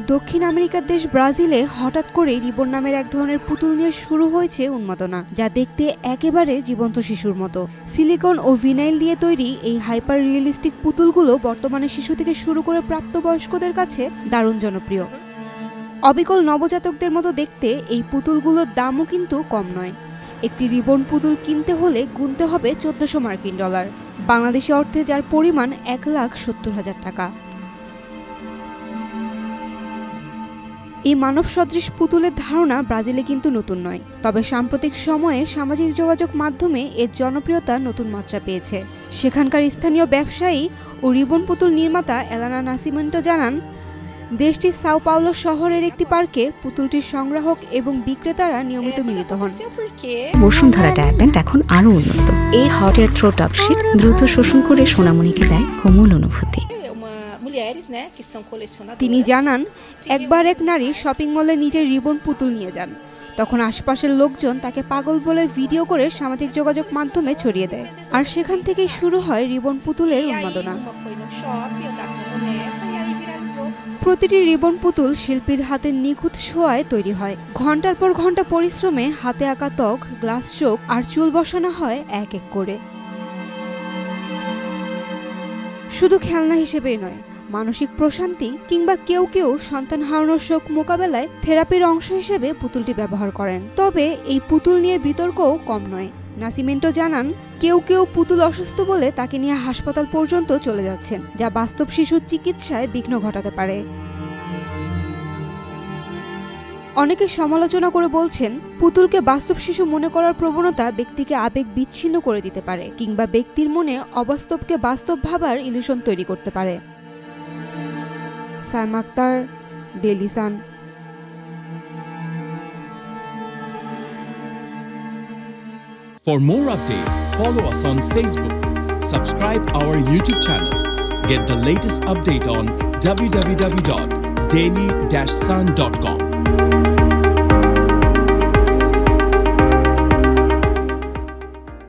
দক্ষিণ আমেরিকার দেশ ব্রাজিলে হঠাৎ করে রিবন নামের এক ধরনের পুতুল নিয়ে শুরু হয়েছে উন্মাদনা, যা দেখতে একেবারে জীবন্ত শিশুর মতো। সিলিকন ও ভিনাইল দিয়ে তৈরি এই হাইপার রিয়েলিস্টিক পুতুলগুলো বর্তমানে শিশু থেকে শুরু করে প্রাপ্তবয়স্কদের কাছে দারুণ জনপ্রিয়। অবিকল নবজাতকদের মতো দেখতে এই পুতুলগুলোর দামও কিন্তু কম নয়। একটি রিবন পুতুল কিনতে হলে গুনতে হবে 1400 মার্কিন ডলার, বাংলাদেশি অর্থে যার পরিমাণ 1,70,000 টাকা। এই মানব সদৃশ পুতুলের ধারণা ব্রাজিলে কিন্তু নতুন নয়, তবে সাম্প্রতিক সময়ে সামাজিক যোগাযোগ মাধ্যমে এর জনপ্রিয়তা নতুন মাত্রা পেয়েছে। সেখানকার স্থানীয় ব্যবসায়ী ও রিবন পুতুল নির্মাতা এলানা নাসিমেন্টো জানান, দেশটির সাও পাওলো শহরের একটি পার্কে পুতুলটির সংগ্রাহক এবং বিক্রেতারা নিয়মিত মিলিত হন। বসুন্ধরা ডায়াপেন্ট এখন আরো উন্নত। এই hot air throw top sheet দ্রুত শোষণ করে সোনামণিকে দেয় কোমল অনুভূতি। তিনি জানান, একবার এক নারী শপিং মলে নিজের রিবন পুতুল নিয়ে যান। তখন আশপাশের লোকজন তাকে পাগল বলে ভিডিও করে সামাজিক যোগাযোগ মাধ্যমে ছড়িয়ে দেয়, আর সেখান থেকেই শুরু হয় রিবন পুতুলের উন্মাদনা। প্রতিটি রিবন পুতুল শিল্পীর হাতের নিখুঁত ছোঁয়ায় তৈরি হয়। ঘন্টার পর ঘন্টা পরিশ্রমে হাতে আঁকা ত্বক, গ্লাস চোখ আর চুল বসানো হয় এক এক করে। শুধু খেলনা হিসেবেই নয়, মানসিক প্রশান্তি কিংবা কেউ কেউ সন্তান হারানোর শোক মোকাবেলায় থেরাপির অংশ হিসেবে পুতুলটি ব্যবহার করেন। তবে এই পুতুল নিয়ে বিতর্কও কম নয়। নাসিমেন্টো জানান, কেউ কেউ পুতুল অসুস্থ বলে তাকে নিয়ে হাসপাতাল পর্যন্ত চলে যাচ্ছেন, যা বাস্তব শিশুর চিকিৎসায় বিঘ্ন ঘটাতে পারে। অনেকে সমালোচনা করে বলছেন, পুতুলকে বাস্তব শিশু মনে করার প্রবণতা ব্যক্তিকে আবেগ বিচ্ছিন্ন করে দিতে পারে কিংবা ব্যক্তির মনে অবাস্তবকে বাস্তব ভাবার ইলিউশন তৈরি করতে পারে। Saima Akter, Daily Sun. For more updates, follow us on Facebook, subscribe our YouTube channel, get the latest update on www.daily-sun.com.